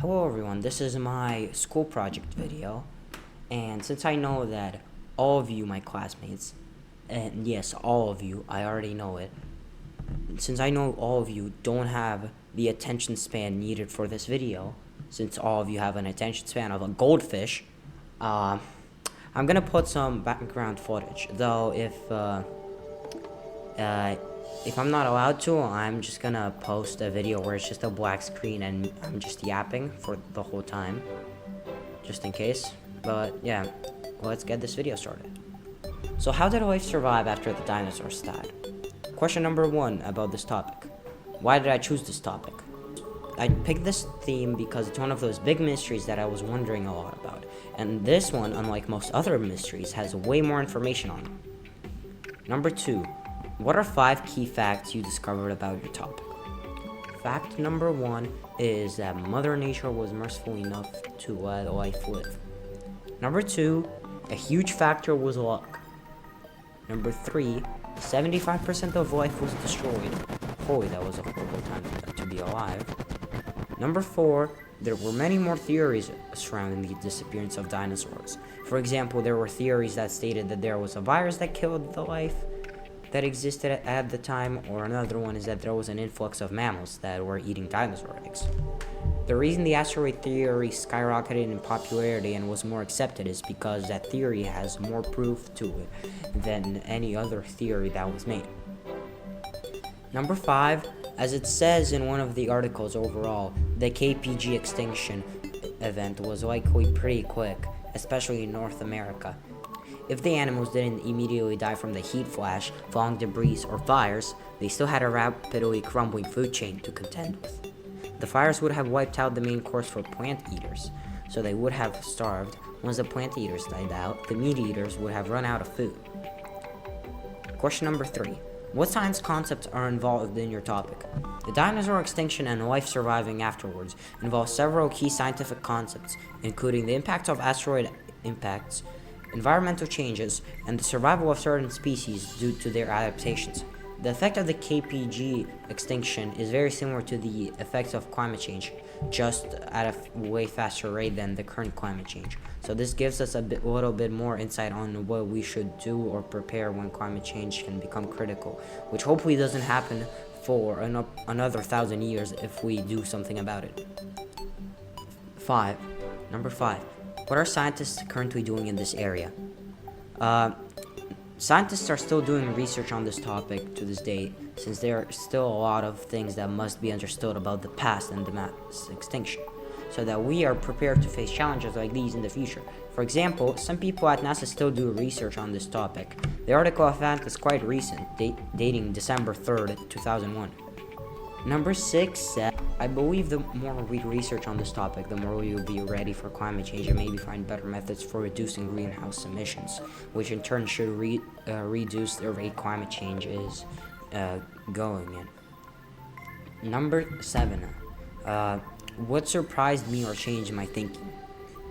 Hello everyone, this is my school project video, and since I know that all of you, my classmates, and yes, all of you, I already know it, since I know all of you don't have the attention span needed for this video, since all of you have an attention span of a goldfish, I'm gonna put some background footage, though if I'm not allowed to, I'm just gonna post a video where it's just a black screen and I'm just yapping for the whole time, just in case. But yeah, let's get this video started. So how did life survive after the dinosaurs died? Question number 1 about this topic. Why did I choose this topic? I picked this theme because it's one of those big mysteries that I was wondering a lot about. And this one, unlike most other mysteries, has way more information on it. Number 2. What are 5 key facts you discovered about your topic? Fact number 1 is that Mother Nature was merciful enough to let life live. Number 2, a huge factor was luck. Number 3, 75% of life was destroyed. Holy, that was a horrible time to be alive. Number 4, there were many more theories surrounding the disappearance of dinosaurs. For example, there were theories that stated that there was a virus that killed the life that existed at the time, or another one is that there was an influx of mammals that were eating dinosaur eggs. The reason the asteroid theory skyrocketed in popularity and was more accepted is because that theory has more proof to it than any other theory that was made. Number 5, as it says in one of the articles overall, the KPG extinction event was likely pretty quick, especially in North America. If the animals didn't immediately die from the heat flash, falling debris, or fires, they still had a rapidly crumbling food chain to contend with. The fires would have wiped out the main course for plant eaters, so they would have starved. Once the plant eaters died out, the meat eaters would have run out of food. Question number 3. What science concepts are involved in your topic? The dinosaur extinction and life surviving afterwards involve several key scientific concepts, including the impact of asteroid impacts, environmental changes, and the survival of certain species due to their adaptations. The effect of the KPG extinction is very similar to the effects of climate change, just at a way faster rate than the current climate change. So this gives us a little bit more insight on what we should do or prepare when climate change can become critical, which hopefully doesn't happen for another 1,000 years if we do something about it. Number 5. What are scientists currently doing in this area? Scientists are still doing research on this topic to this day, since there are still a lot of things that must be understood about the past and the mass extinction, so that we are prepared to face challenges like these in the future. For example, some people at NASA still do research on this topic. The article I found is quite recent, dating December 3rd, 2001. Number 6, I believe the more we research on this topic, the more we will be ready for climate change and maybe find better methods for reducing greenhouse emissions, which in turn should reduce the rate climate change is going in. Number 7, what surprised me or changed my thinking?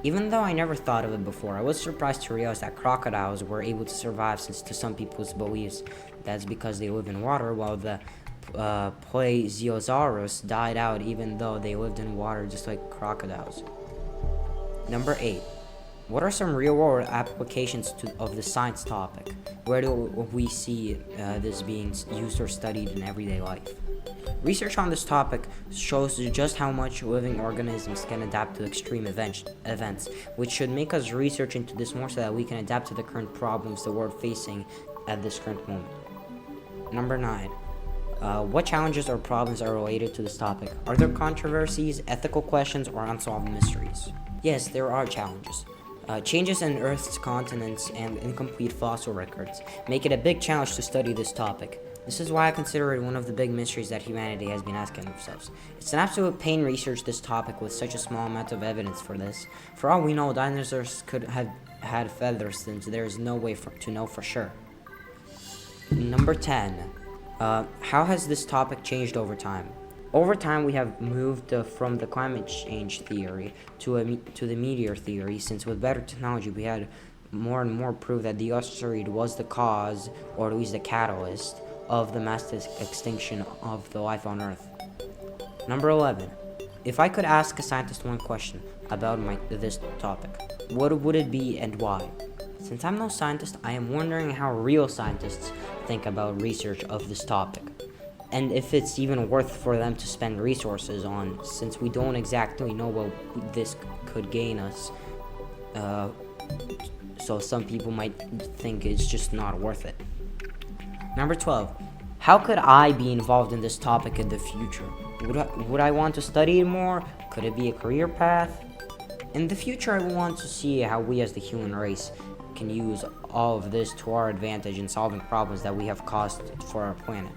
Even though I never thought of it before, I was surprised to realize that crocodiles were able to survive, since to some people's beliefs that's because they live in water, while the Plesiosaurus died out even though they lived in water just like crocodiles. Number 8. What are some real-world applications of the science topic? Where do we see this being used or studied in everyday life? Research on this topic shows just how much living organisms can adapt to extreme events, which should make us research into this more so that we can adapt to the current problems the world facing at this current moment. Number 9. What challenges or problems are related to this topic? Are there controversies, ethical questions, or unsolved mysteries? Yes, there are challenges. Changes in Earth's continents and incomplete fossil records make it a big challenge to study this topic. This is why I consider it one of the big mysteries that humanity has been asking themselves. It's an absolute pain to research this topic with such a small amount of evidence for this. For all we know, dinosaurs could have had feathers, since there is no way to know for sure. Number 10. How has this topic changed over time? Over time, we have moved from the climate change theory to the meteor theory, since with better technology, we had more and more proof that the asteroid was the cause, or at least the catalyst, of the mass extinction of the life on Earth. Number 11. if I could ask a scientist one question about this topic, what would it be and why? Since I'm no scientist, I am wondering how real scientists think about research of this topic, and if it's even worth for them to spend resources on, since we don't exactly know what this could gain us. So some people might think it's just not worth it. Number 12. How could I be involved in this topic in the future? Would I want to study it more? Could it be a career path? In the future, I want to see how we as the human race can use all of this to our advantage in solving problems that we have caused for our planet.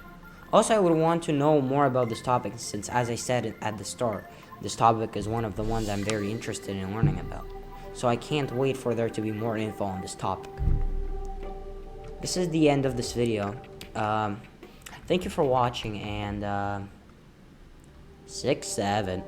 Also, I would want to know more about this topic since, as I said at the start, this topic is one of the ones I'm very interested in learning about. So I can't wait for there to be more info on this topic. This is the end of this video. Thank you for watching, and 6-7.